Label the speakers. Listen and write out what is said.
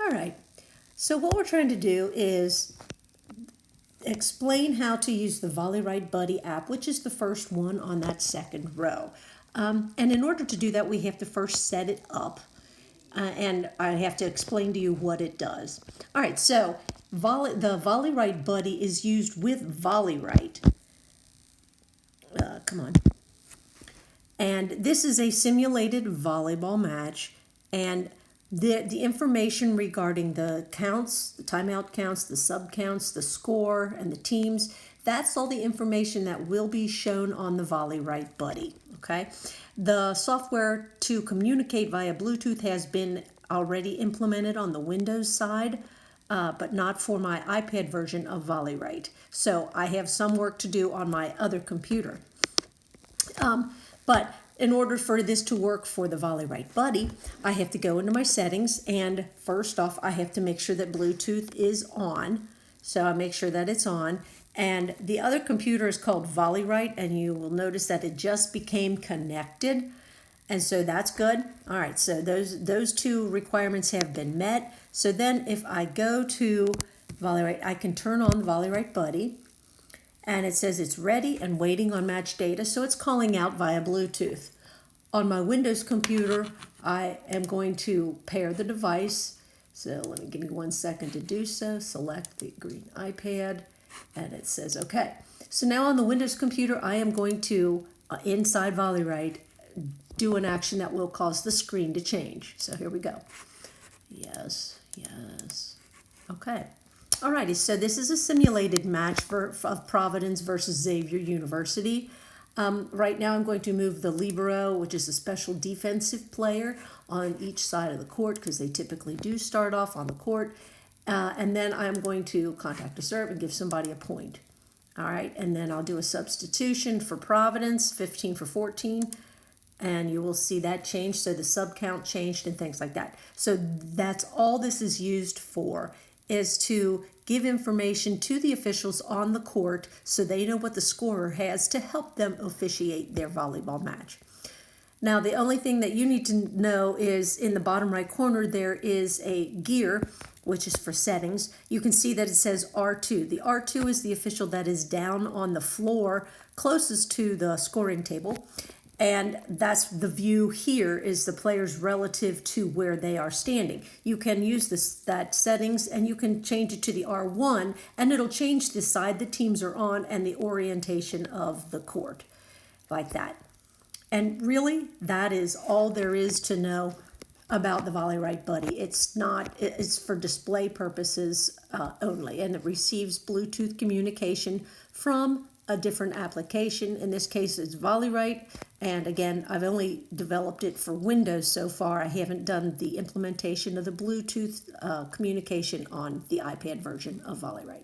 Speaker 1: All right, so what we're trying to do is explain how to use the VolleyWrite Buddy app, which is the first one on that second row. And in order to do that, we have to first set it up. And I have to explain to you what it does. All right, so the VolleyWrite Buddy is used with VolleyWrite. Come on. And this is a simulated volleyball match, and the information regarding the counts, the timeout counts, the sub counts, the score, and the teams, that's all the information that will be shown on the VolleyWrite Buddy, okay? The software to communicate via Bluetooth has been already implemented on the Windows side, but not for my iPad version of VolleyWrite. So I have some work to do on my other computer. But in order for this to work for the VolleyWrite Buddy, I have to go into my settings, and first off, I have to make sure that Bluetooth is on. So I make sure that it's on. And the other computer is called VolleyWrite, and you will notice that it just became connected. And so that's good. All right, so those two requirements have been met. So then if I go to VolleyWrite, I can turn on the VolleyWrite Buddy. And it says it's ready and waiting on match data, so it's calling out via Bluetooth. On my Windows computer, I am going to pair the device. So let me give me 1 second to do so. Select the green iPad, and it says okay. So now on the Windows computer, I am going to, inside VolleyWrite, do an action that will cause the screen to change. So here we go. Yes, yes. Okay. Alrighty, so this is a simulated match of Providence versus Xavier University. Right now I'm going to move the libero, which is a special defensive player, on each side of the court because they typically do start off on the court. And then I'm going to contact a serve and give somebody a point. All right, and then I'll do a substitution for Providence, 15 for 14. And you will see that change. So the sub count changed and things like that. So that's all this is used for, is to give information to the officials on the court so they know what the scorer has to help them officiate their volleyball match. Now, the only thing that you need to know is in the bottom right corner, there is a gear, which is for settings. You can see that it says R2. The R2 is the official that is down on the floor closest to the scoring table. And that's the view here is the players relative to where they are standing. You can use that settings and you can change it to the R1 and it'll change the side the teams are on and the orientation of the court like that. And really, that is all there is to know about the VolleyWrite Buddy. It's for display purposes only, and it receives Bluetooth communication from a different application. In this case, it's VolleyWrite. And again, I've only developed it for Windows so far. I haven't done the implementation of the Bluetooth communication on the iPad version of VolleyWrite.